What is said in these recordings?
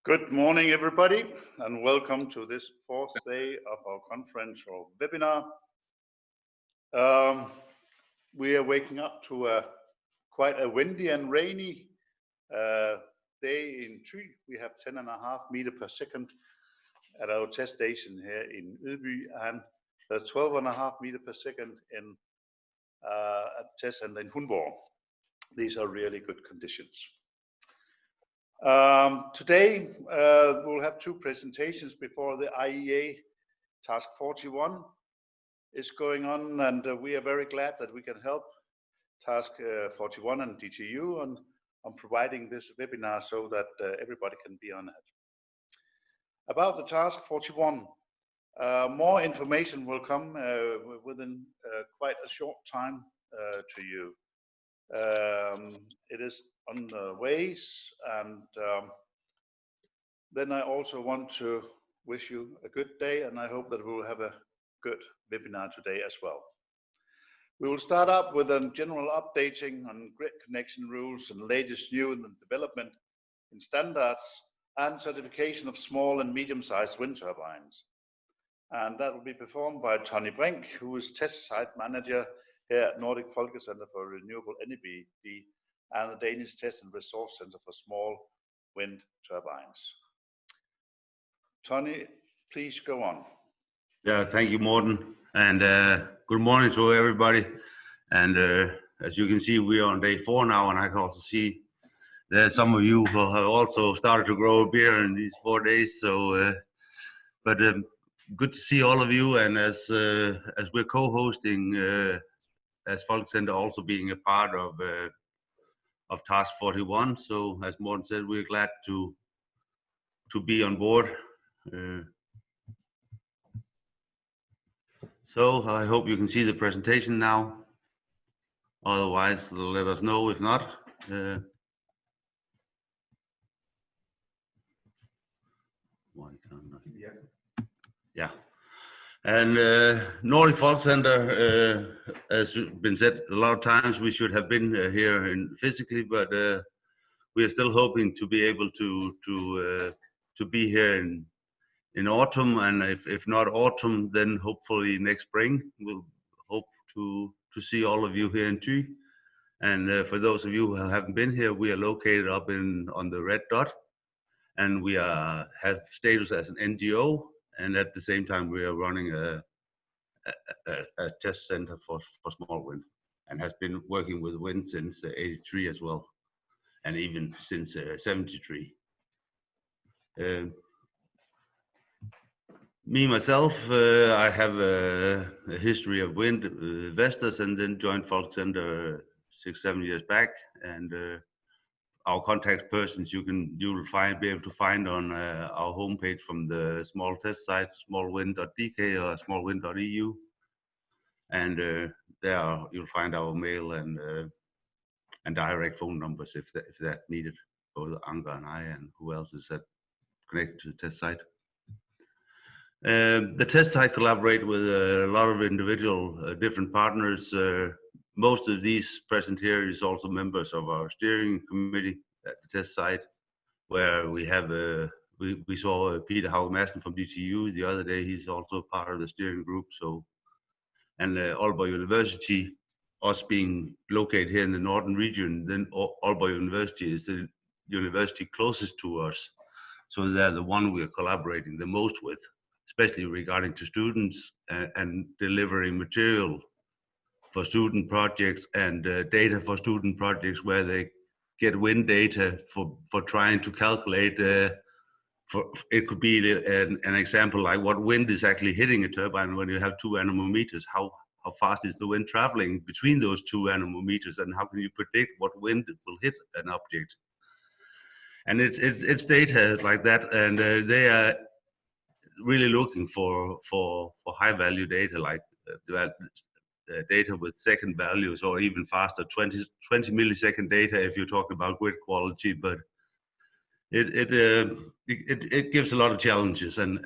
Good morning, everybody, and welcome to this fourth day of our conference or webinar. We are waking up to quite a windy and rainy day in Thy. We have 10.5 meters per second at our test station here in Ydby, and 12.5 meters per second in at test center in Hundborg. These are really good conditions. Today we'll have two presentations before the IEA Task 41 is going on, and we are very glad that we can help Task 41 and DTU on providing this webinar so that everybody can be on it. About the Task 41, more information will come within quite a short time to you. It is on the ways, and then I also want to wish you a good day, and I hope that we will have a good webinar today as well. We will start up with a general updating on grid connection rules and latest new development in standards and certification of small and medium-sized wind turbines. And that will be performed by Tonny Brink, who is test site manager here at Nordic Folkecenter for Renewable Energy and the Danish Test and Resource Center for Small Wind Turbines. Tonny, please go on. Yeah, thank you, Morten, and good morning to everybody. And as you can see, we are on day 4 now, and I can also see that some of you who have also started to grow a beard in these 4 days. So, good to see all of you, and as we're co-hosting as Folkecenter, also being a part of Task 41. So, as Morten said, we're glad to be on board. So I hope you can see the presentation now. Otherwise, let us know if not. Why can't I? Yeah. And Nordic Folkecenter, as been said a lot of times, we should have been here physically, but we are still hoping to be able to be here in autumn, and if not autumn, then hopefully next spring. We'll hope to see all of you here in Thy. And for those of you who haven't been here, we are located up on the red dot, and we have status as an NGO, and at the same time we are running a test center for small wind, and has been working with wind since '83 as well, and even since '73. Me, myself, I have a history of wind investors, and then joined Folkecenter 6-7 years back. And our contact persons you will be able to find on our homepage from the small test site, smallwind.dk or smallwind.eu. And there you'll find our mail and direct phone numbers if that's needed. Both Anka and I, and who else is connected to the test site. The test site collaborate with a lot of individual different partners. Most of these present here is also members of our steering committee at the test site, where we have we saw Peter Hauge Madsen from DTU the other day. He's also part of the steering group. So, and Aalborg University, us being located here in the northern region, then Aalborg University is the university closest to us. So they're the one we are collaborating the most with, especially regarding to students and delivering material for student projects and data for student projects, where they get wind data for trying to calculate. It could be an example like what wind is actually hitting a turbine when you have 2 anemometers. How fast is the wind traveling between those 2 anemometers, and how can you predict what wind will hit an object? And it's data like that, and they are really looking for high value data, like data with second values, or even faster, 20 millisecond data if you're talking about grid quality. But it gives a lot of challenges, and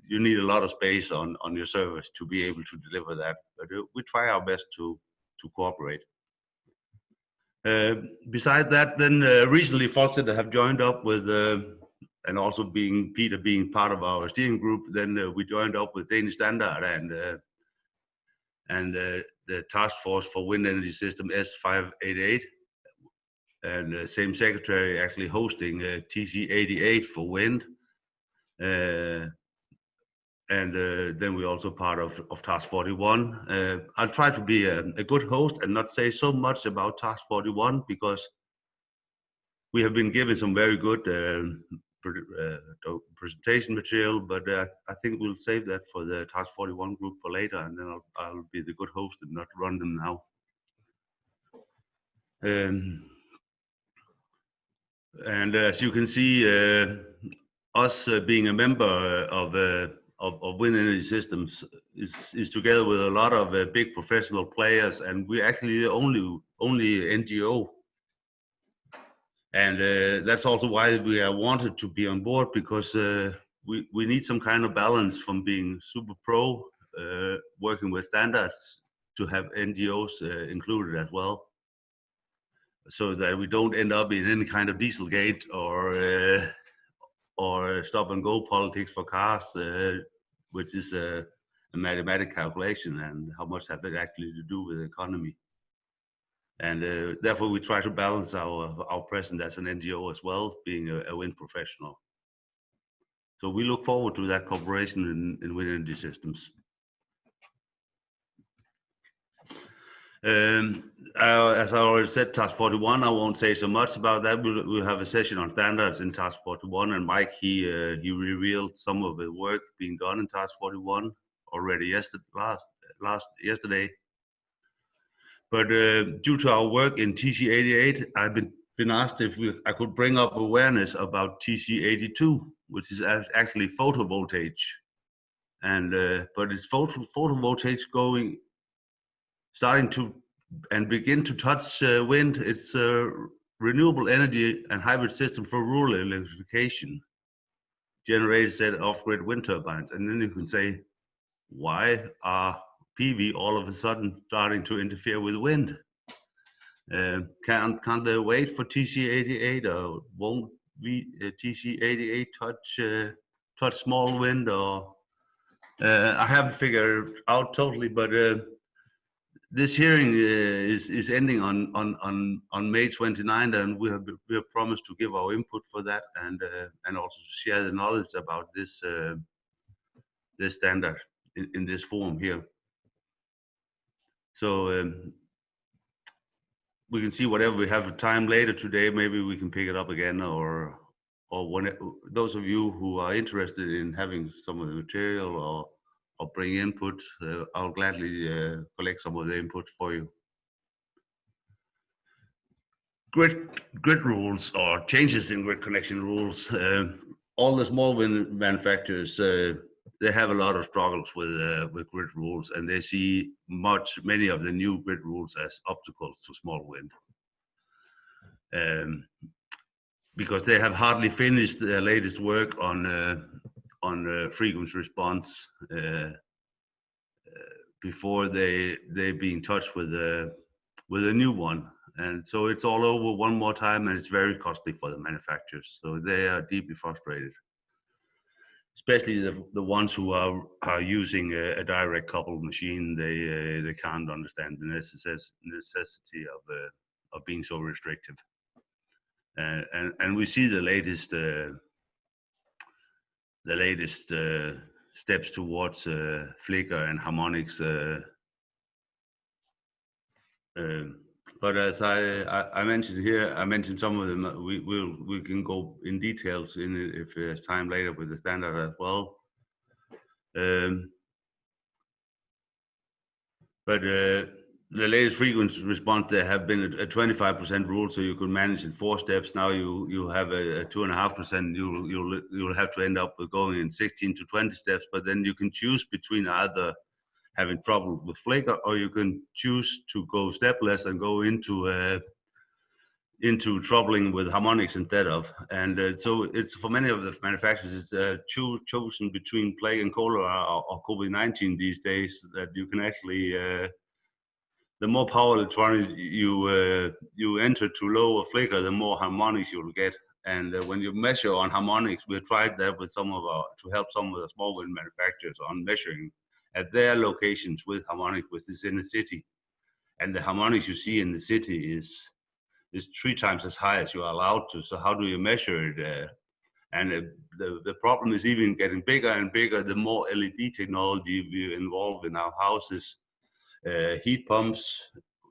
you need a lot of space on your servers to be able to deliver that. But we try our best to cooperate. Besides that, then recently Folkecenter have joined up with and also Peter being part of our steering group, then we joined up with Danish Standard and the Task Force for Wind Energy System S588, and same secretary actually hosting TC88 for wind. And then we're also part of Task 41. I'll try to be a good host and not say so much about Task 41 because we have been given some very good presentation material, but I think we'll save that for the Task 41 group for later, and then I'll be the good host and not run them now. And as you can see, us being a member of Wind Energy Systems is together with a lot of big professional players, and we're actually the only NGO. And that's also why we are wanted to be on board, because we need some kind of balance from being super pro, working with standards, to have NGOs included as well, so that we don't end up in any kind of Dieselgate or stop and go politics for cars, which is a mathematical calculation, and how much have it actually to do with the economy. And therefore we try to balance our presence as an NGO as well, being a wind professional. So we look forward to that cooperation in wind energy systems. As I already said, Task 41, I won't say so much about that. We'll have a session on standards in Task 41, and Mike, he revealed some of the work being done in Task 41 already yesterday. But due to our work in TC88, I've been asked if I could bring up awareness about TC82, which is actually photovoltaic. And but it's photovoltaic starting to and begin to touch wind. It's a renewable energy and hybrid system for rural electrification, generated set off-grid wind turbines. And then you can say, why are PV all of a sudden starting to interfere with wind? Can't they wait for TC88, or won't TC88 touch small wind? Or I haven't figured out totally, but this hearing is ending on May 29th, and we have promised to give our input for that, and also to share the knowledge about this standard in this forum here. So we can see whatever we have time later today. Maybe we can pick it up again, or when those of you who are interested in having some of the material or bring input, I'll gladly collect some of the input for you. Grid rules or changes in grid connection rules. All the small wind manufacturers, they have a lot of struggles with grid rules, and they see many of the new grid rules as obstacles to small wind, because they have hardly finished their latest work on frequency response before they be in touch with a new one. And so it's all over one more time, and it's very costly for the manufacturers. So they are deeply frustrated, especially the ones who are using a direct coupled machine. They can't understand the necessity of being so restrictive. And we see the latest steps towards flicker and harmonics. But as I mentioned here, I mentioned some of them. We can go in details in it if there's time later with the standard as well. But the latest frequency response, there have been a 25% rule, so you could manage in 4 steps. Now you have a 2.5%. You'll have to end up with going in 16 to 20 steps. But then you can choose between either having trouble with flicker, or you can choose to go stepless and go into troubling with harmonics instead of. And so it's, for many of the manufacturers, it's chosen between plague and cholera or COVID-19 these days, that you can actually the more power electronics you enter to lower flicker, the more harmonics you'll get. And when you measure on harmonics, we tried that with to help some of the small wind manufacturers on measuring at their locations with harmonics, which is in the city. And the harmonics you see in the city is 3 times as high as you are allowed to. So how do you measure it? The problem is even getting bigger and bigger the more LED technology we involve in our houses. Heat pumps,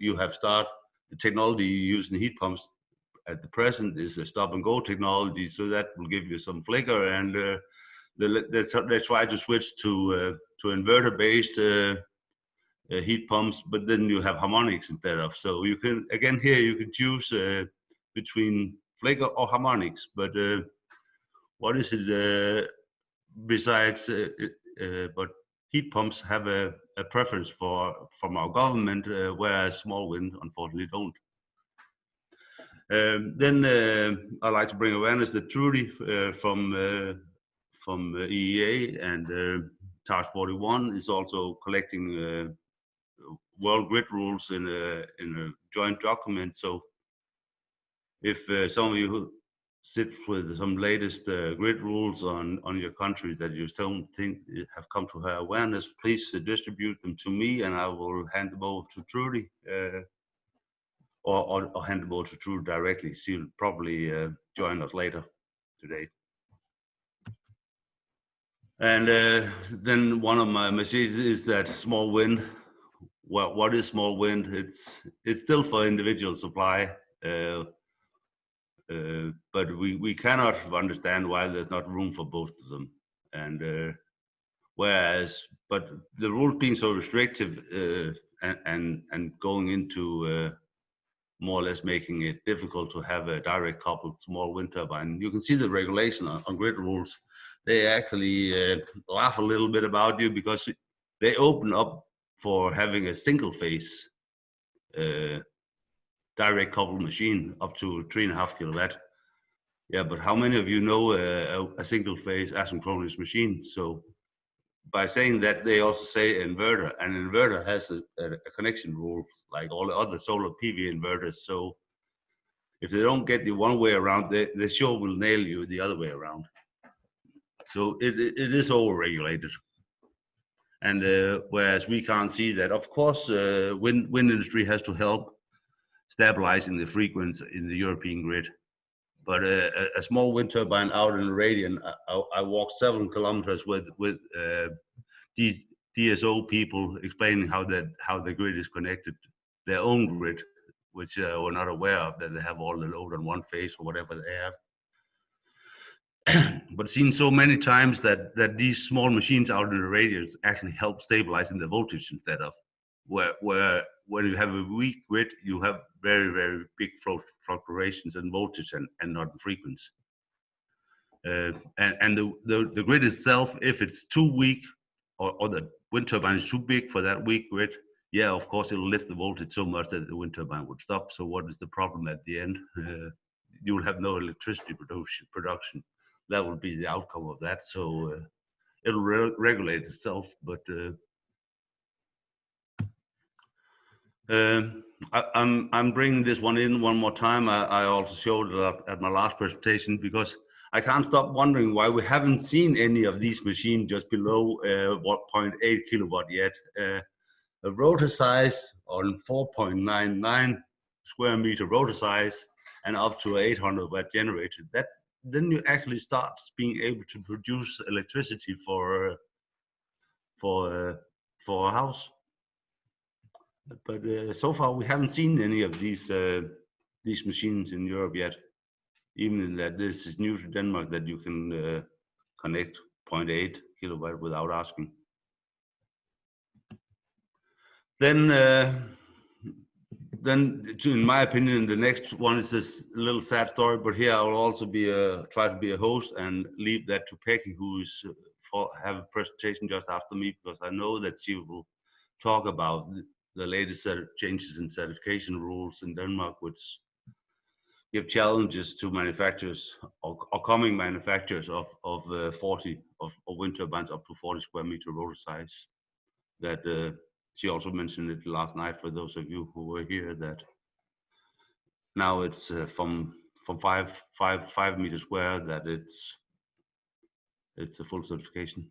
the technology you use in heat pumps at the present is a stop and go technology, so that will give you some flicker, and they try to switch to inverter based heat pumps, but then you have harmonics instead of. So you can, again, here you can choose between flicker or harmonics, but what is it besides but heat pumps have a preference from our government, whereas small wind unfortunately don't. Then I'd like to bring awareness that Trudy from EEA and Task 41 is also collecting world grid rules in a joint document. So if some of you sit with some latest grid rules on your country that you don't think have come to her awareness, please distribute them to me, and I will hand them over to Trudy, or hand them over to Trudy directly. She'll probably join us later today. And then one of my messages is that small wind. Well, what is small wind? It's still for individual supply. But we cannot understand why there's not room for both of them. And but the rules being so restrictive and going into more or less making it difficult to have a direct coupled small wind turbine. You can see the regulation on grid rules. They actually laugh a little bit about you because they open up for having a single phase direct coupled machine up to 3.5 kilowatt. Yeah, but how many of you know a single phase asynchronous machine? So by saying that, they also say inverter, and inverter has a connection rule like all the other solar PV inverters. So if they don't get you one way around, they sure will nail you the other way around. So it is over-regulated. And whereas we can't see that, of course, wind industry has to help stabilizing the frequency in the European grid. But a small wind turbine out in the radian, I walked 7 kilometers with DSO people explaining how the grid is connected, their own grid, which we're not aware of, that they have all the load on one phase or whatever they have. But seen so many times that these small machines out in the radius actually help stabilizing the voltage instead of where when you have a weak grid, you have very, very big fluctuations in voltage and not in frequency. And the grid itself, if it's too weak or the wind turbine is too big for that weak grid, yeah, of course, it'll lift the voltage so much that the wind turbine would stop. So what is the problem at the end? You will have no electricity production. That will be the outcome of that. So it'll regulate itself. But I'm bringing this one in one more time. I also showed it at my last presentation because I can't stop wondering why we haven't seen any of these machines just below 0.8 kilowatt yet. A rotor size on 4.99 square meter rotor size and up to 800 watt generator. Then you actually start being able to produce electricity for a house. But so far we haven't seen any of these machines in Europe yet. Even in that this is new to Denmark, that you can connect 0.8 kilowatt without asking. Then in my opinion, the next one is this little sad story, but here I will also be try to be a host and leave that to Peggy, who is have a presentation just after me, because I know that she will talk about the latest set of changes in certification rules in Denmark, which give challenges to manufacturers or coming manufacturers of wind turbines up to 40 square meter rotor size. That she also mentioned it last night for those of you who were here, that now it's from from 5 meters square that it's a full certification.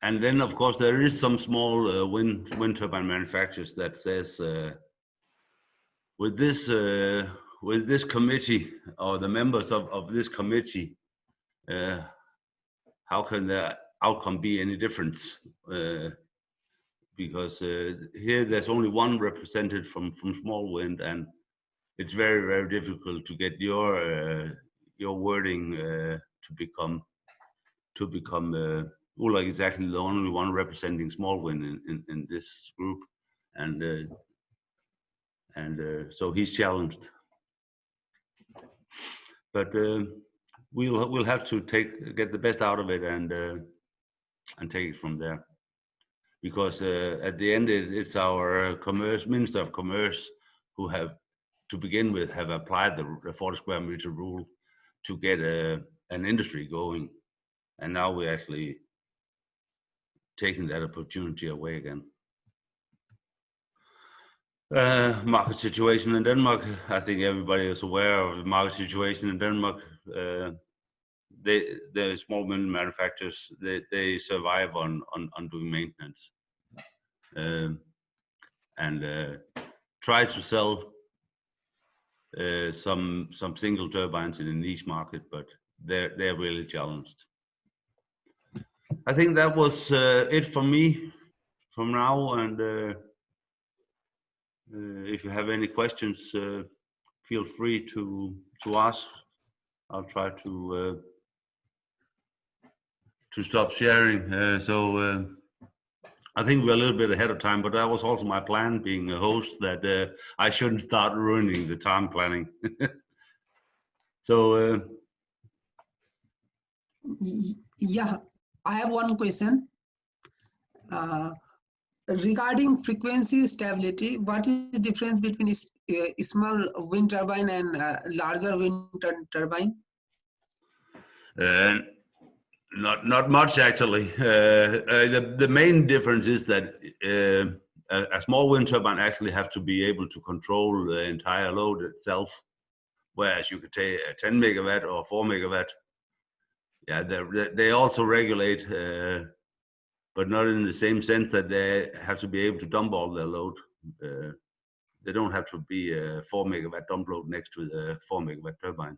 And then, of course, there is some small wind turbine manufacturers that says with this committee or the members of this committee, how can the outcome be any different? Because here there's only one representative from small wind, and it's very, very difficult to get your wording to become Ulrik is actually the only one representing small wind in this group, and so he's challenged. But we'll have to get the best out of it and take it from there, because at the end it's our Minister of Commerce who have, to begin with, have applied the 40 square meter rule to get an industry going, and now we're actually taking that opportunity away again. Market situation in Denmark. I think everybody is aware of the market situation in Denmark. The small wind manufacturers, they survive on doing maintenance and try to sell some single turbines in a niche market, but they're really challenged. I think that was it for me from now, and if you have any questions, feel free to ask. I'll try to stop sharing. So I think we're a little bit ahead of time, but that was also my plan, being a host, that I shouldn't start ruining the time planning. So yeah, I have one question. Regarding frequency stability, what is the difference between a small wind turbine and larger wind turbine? Not much, actually. The main difference is that a small wind turbine actually have to be able to control the entire load itself, whereas you could take a 10 megawatt or 4 megawatt. Yeah, they also regulate, but not in the same sense that they have to be able to dump all their load. They don't have to be a 4 megawatt dump load next to the 4 megawatt turbine.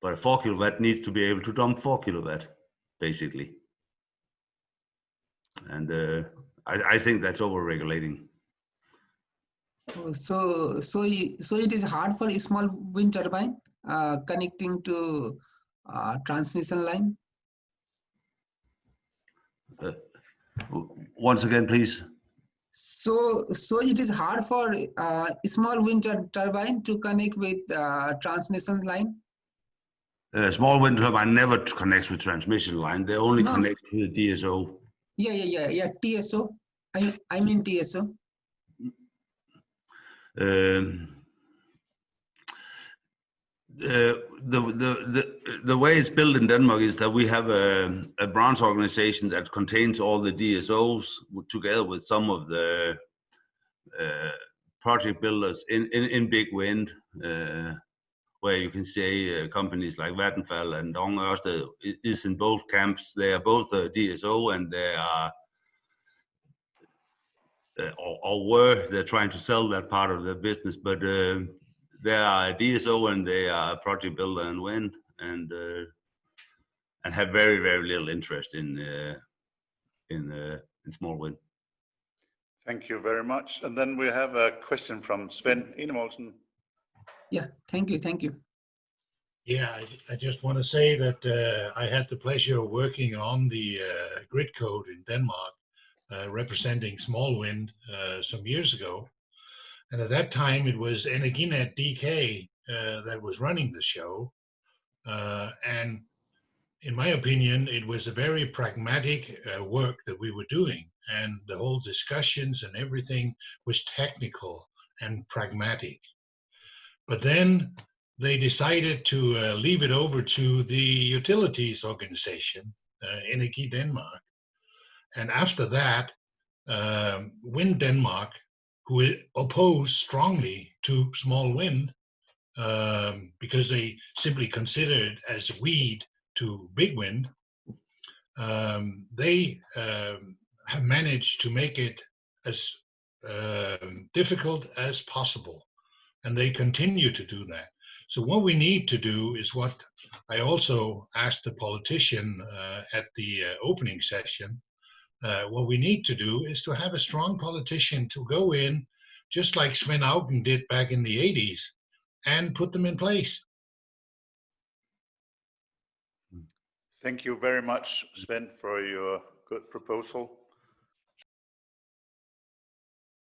But a 4 kilowatt needs to be able to dump 4 kilowatt, basically. And I think that's over-regulating. So it is hard for a small wind turbine connecting to transmission line? Once again, please. So it is hard for a small wind turbine to connect with transmission line? Small wind turbine never connects with transmission line. They only connect to the DSO. Yeah. TSO. I mean TSO. The way it's built in Denmark is that we have a branch organization that contains all the DSOs together with some of the project builders in big wind, where you can say companies like Vattenfall and Dong Ørsted is in both camps. They are both DSO, and they are they're trying to sell that part of their business, but they are a DSO and they are a project builder in wind, and have very, very little interest in small wind. Thank you very much. And then we have a question from Sven Enemolsen. Yeah, thank you. Yeah, I just want to say that I had the pleasure of working on the grid code in Denmark, representing small wind some years ago. And at that time, it was Energinet DK that was running the show. And in my opinion, it was a very pragmatic work that we were doing. And the whole discussions and everything was technical and pragmatic. But then they decided to leave it over to the utilities organization, Energi Denmark. And after that, Wind Denmark, who oppose strongly to small wind because they simply consider it as a weed to big wind. They have managed to make it as difficult as possible, and they continue to do that. So what we need to do is what I also asked the politician at the opening session. What we need to do is to have a strong politician to go in, just like Sven Auken did back in the 80s, and put them in place. Thank you very much, Sven, for your good proposal.